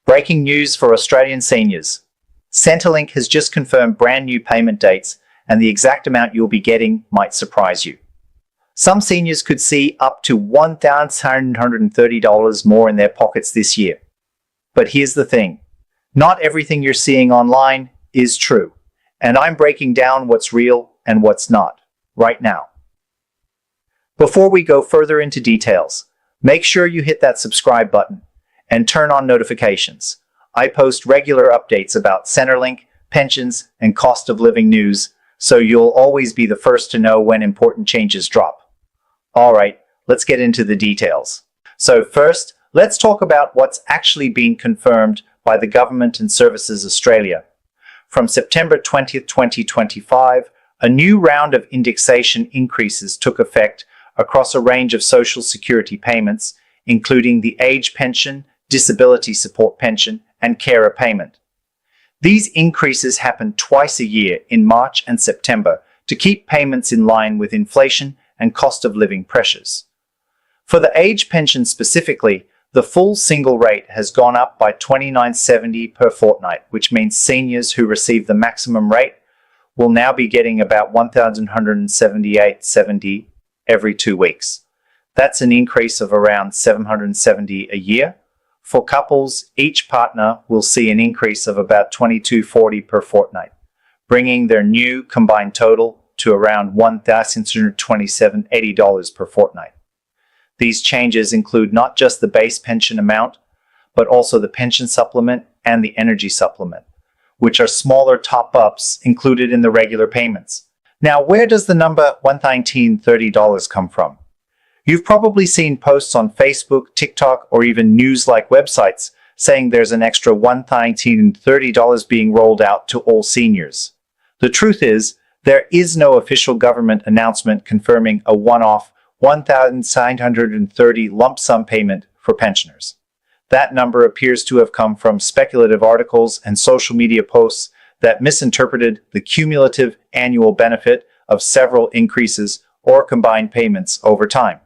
Breaking news for Australian seniors. Centrelink has just confirmed brand new payment dates, and the exact amount you'll be getting might surprise you. Some seniors could see up to $1,730 more in their pockets this year. But here's the thing. Not everything you're seeing online is true, and I'm breaking down what's real and what's not right now. Before we go further into details, make sure you hit that subscribe button and turn on notifications. I post regular updates about Centrelink, pensions, and cost of living news, so you'll always be the first to know when important changes drop. Alright, let's get into the details. So first, let's talk about what's actually been confirmed by the Government and Services Australia. From September 20th, 2025, a new round of indexation increases took effect across a range of social security payments, including the age pension, disability support pension, and carer payment. These increases happen twice a year in March and September to keep payments in line with inflation and cost of living pressures. For the age pension specifically, the full single rate has gone up by $29.70 per fortnight, which means seniors who receive the maximum rate will now be getting about $1,178.70 every 2 weeks. That's an increase of around $770 a year. For couples, each partner will see an increase of about $22.40 per fortnight, bringing their new combined total to around $1,627.80 per fortnight. These changes include not just the base pension amount, but also the pension supplement and the energy supplement, which are smaller top-ups included in the regular payments. Now, where does the number $1,930 come from? You've probably seen posts on Facebook, TikTok, or even news-like websites saying there's an extra $1,930 being rolled out to all seniors. The truth is, there is no official government announcement confirming a one-off $1,930 lump sum payment for pensioners. That number appears to have come from speculative articles and social media posts that misinterpreted the cumulative annual benefit of several increases or combined payments over time.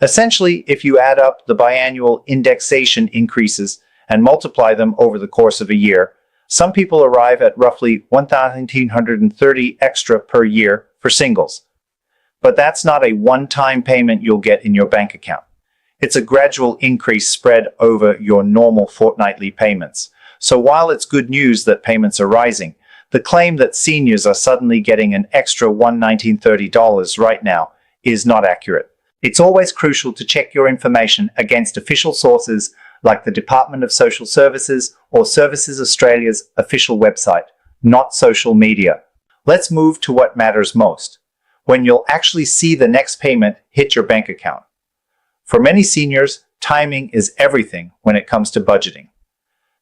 Essentially, if you add up the biannual indexation increases and multiply them over the course of a year, some people arrive at roughly $1,930 extra per year for singles. But that's not a one-time payment you'll get in your bank account. It's a gradual increase spread over your normal fortnightly payments. So while it's good news that payments are rising, the claim that seniors are suddenly getting an extra $1,930 right now is not accurate. It's always crucial to check your information against official sources like the Department of Social Services or Services Australia's official website, not social media. Let's move to what matters most, when you'll actually see the next payment hit your bank account. For many seniors, timing is everything when it comes to budgeting.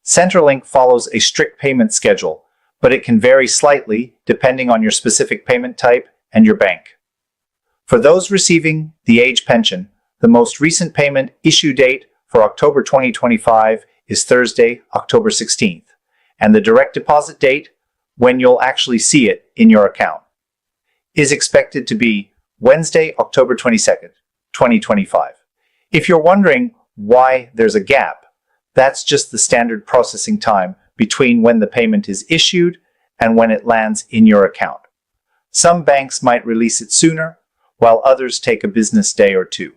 Centrelink follows a strict payment schedule, but it can vary slightly depending on your specific payment type and your bank. For those receiving the age pension, the most recent payment issue date for October 2025 is Thursday, October 16th, and the direct deposit date, when you'll actually see it in your account, is expected to be Wednesday, October 22nd, 2025. If you're wondering why there's a gap, that's just the standard processing time between when the payment is issued and when it lands in your account. Some banks might release it sooner, while others take a business day or two.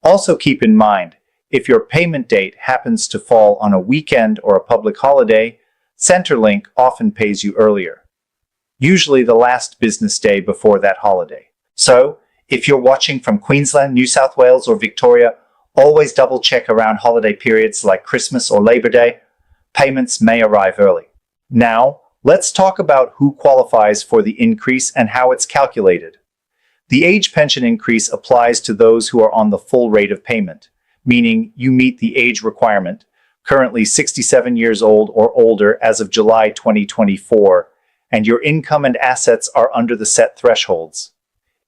Also keep in mind, if your payment date happens to fall on a weekend or a public holiday, Centrelink often pays you earlier, usually the last business day before that holiday. So, if you're watching from Queensland, New South Wales, or Victoria, always double-check around holiday periods like Christmas or Labor Day. Payments may arrive early. Now, let's talk about who qualifies for the increase and how it's calculated. The age pension increase applies to those who are on the full rate of payment, meaning you meet the age requirement, currently 67 years old or older as of July 2024, and your income and assets are under the set thresholds.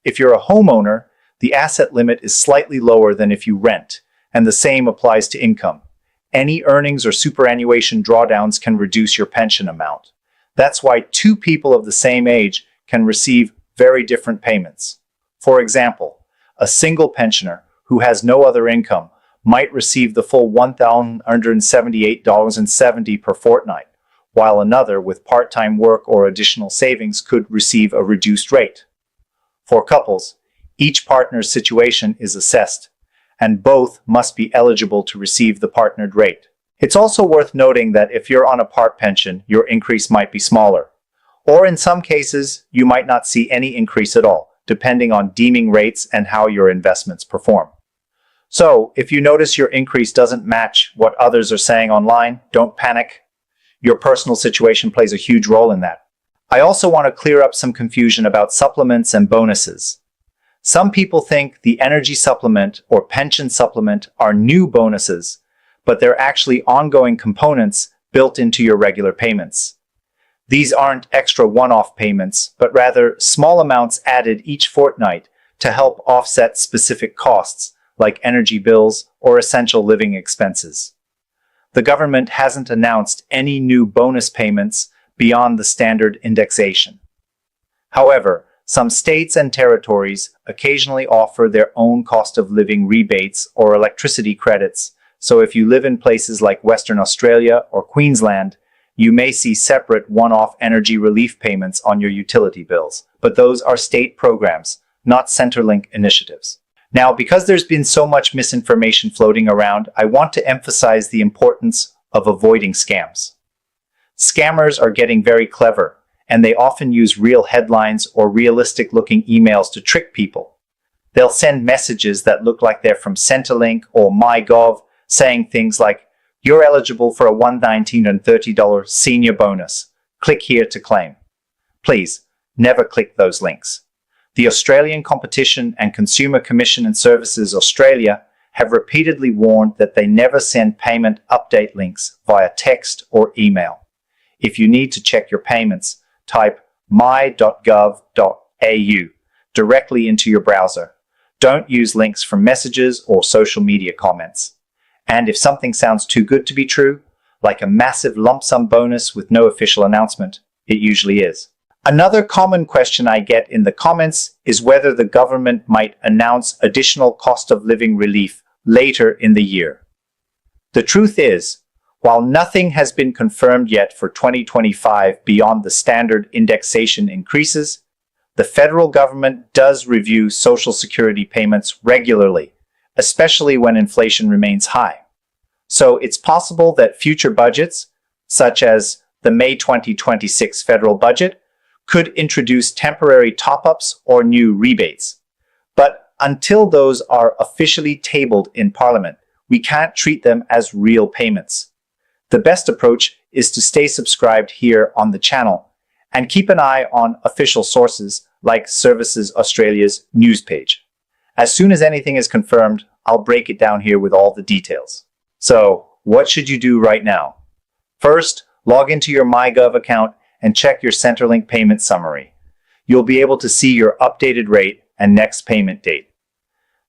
If you're a homeowner, the asset limit is slightly lower than if you rent, and the same applies to income. Any earnings or superannuation drawdowns can reduce your pension amount. That's why two people of the same age can receive very different payments. For example, a single pensioner who has no other income might receive the full $1,178.70 per fortnight, while another with part-time work or additional savings could receive a reduced rate. For couples, each partner's situation is assessed, and both must be eligible to receive the partnered rate. It's also worth noting that if you're on a part pension, your increase might be smaller, or in some cases, you might not see any increase at all, depending on deeming rates and how your investments perform. So, if you notice your increase doesn't match what others are saying online, don't panic. Your personal situation plays a huge role in that. I also want to clear up some confusion about supplements and bonuses. Some people think the energy supplement or pension supplement are new bonuses, but they're actually ongoing components built into your regular payments. These aren't extra one-off payments, but rather small amounts added each fortnight to help offset specific costs, like energy bills or essential living expenses. The government hasn't announced any new bonus payments beyond the standard indexation. However, some states and territories occasionally offer their own cost of living rebates or electricity credits, so if you live in places like Western Australia or Queensland, you may see separate one-off energy relief payments on your utility bills, but those are state programs, not Centrelink initiatives. Now, because there's been so much misinformation floating around, I want to emphasize the importance of avoiding scams. Scammers are getting very clever, and they often use real headlines or realistic-looking emails to trick people. They'll send messages that look like they're from Centrelink or MyGov, saying things like, "You're eligible for a $119.30 senior bonus. Click here to claim." Please, never click those links. The Australian Competition and Consumer Commission and Services Australia have repeatedly warned that they never send payment update links via text or email. If you need to check your payments, type my.gov.au directly into your browser. Don't use links from messages or social media comments. And if something sounds too good to be true, like a massive lump sum bonus with no official announcement, it usually is. Another common question I get in the comments is whether the government might announce additional cost of living relief later in the year. The truth is, while nothing has been confirmed yet for 2025 beyond the standard indexation increases, the federal government does review Social Security payments regularly, especially when inflation remains high. So it's possible that future budgets, such as the May 2026 federal budget, could introduce temporary top-ups or new rebates. But until those are officially tabled in Parliament, we can't treat them as real payments. The best approach is to stay subscribed here on the channel and keep an eye on official sources like Services Australia's news page. As soon as anything is confirmed, I'll break it down here with all the details. So, what should you do right now? First, log into your MyGov account and check your Centrelink payment summary. You'll be able to see your updated rate and next payment date.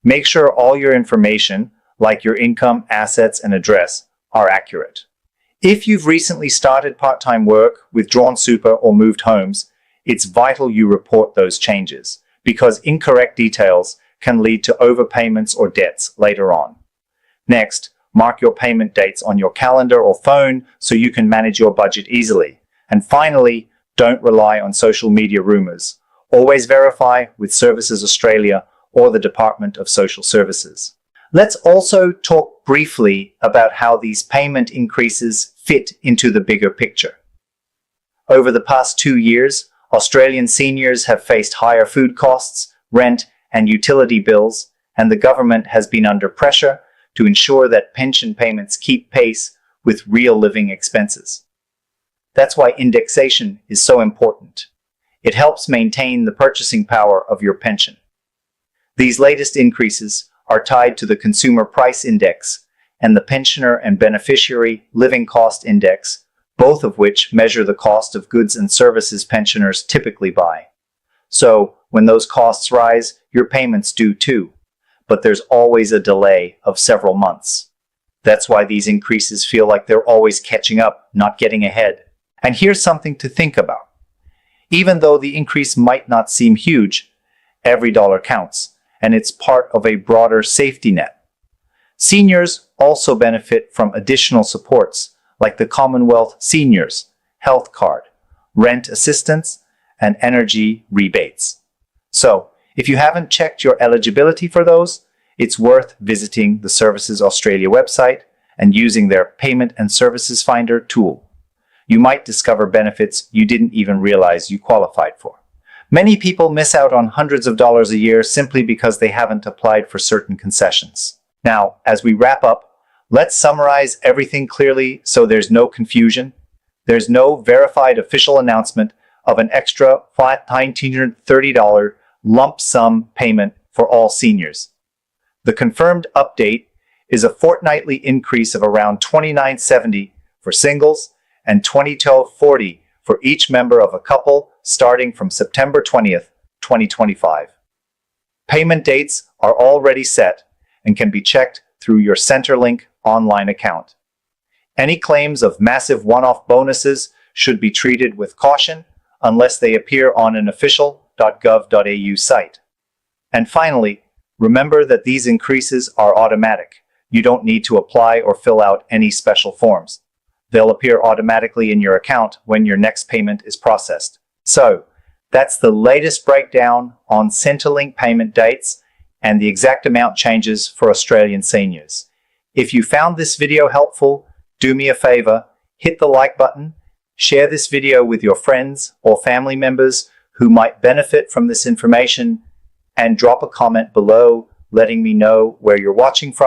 Make sure all your information, like your income, assets, and address, are accurate. If you've recently started part-time work, withdrawn super, or moved homes, it's vital you report those changes, because incorrect details can lead to overpayments or debts later on. Next, mark your payment dates on your calendar or phone so you can manage your budget easily. And finally, don't rely on social media rumors. Always verify with Services Australia or the Department of Social Services. Let's also talk briefly about how these payment increases fit into the bigger picture. Over the past 2 years, Australian seniors have faced higher food costs, rent, and utility bills, and the government has been under pressure to ensure that pension payments keep pace with real living expenses. That's why indexation is so important. It helps maintain the purchasing power of your pension. These latest increases are tied to the Consumer Price Index and the Pensioner and Beneficiary Living Cost Index, both of which measure the cost of goods and services pensioners typically buy. So, when those costs rise, your payments do too. But there's always a delay of several months. That's why these increases feel like they're always catching up, not getting ahead. And here's something to think about. Even though the increase might not seem huge, every dollar counts, and it's part of a broader safety net. Seniors also benefit from additional supports like the Commonwealth Seniors Health Card, rent assistance, and energy rebates. So, if you haven't checked your eligibility for those, it's worth visiting the Services Australia website and using their Payment and Services Finder tool. You might discover benefits you didn't even realize you qualified for. Many people miss out on hundreds of dollars a year simply because they haven't applied for certain concessions. Now, as we wrap up, let's summarize everything clearly so there's no confusion. There's no verified official announcement of an extra $1,930 lump sum payment for all seniors. The confirmed update is a fortnightly increase of around $29.70 for singles and $22.40 for each member of a couple starting from September 20th, 2025. Payment dates are already set and can be checked through your Centrelink online account. Any claims of massive one-off bonuses should be treated with caution unless they appear on an official.gov.au site. And finally, remember that these increases are automatic. You don't need to apply or fill out any special forms. They'll appear automatically in your account when your next payment is processed. So, that's the latest breakdown on Centrelink payment dates and the exact amount changes for Australian seniors. If you found this video helpful, do me a favor, hit the like button, share this video with your friends or family members who might benefit from this information, and drop a comment below letting me know where you're watching from.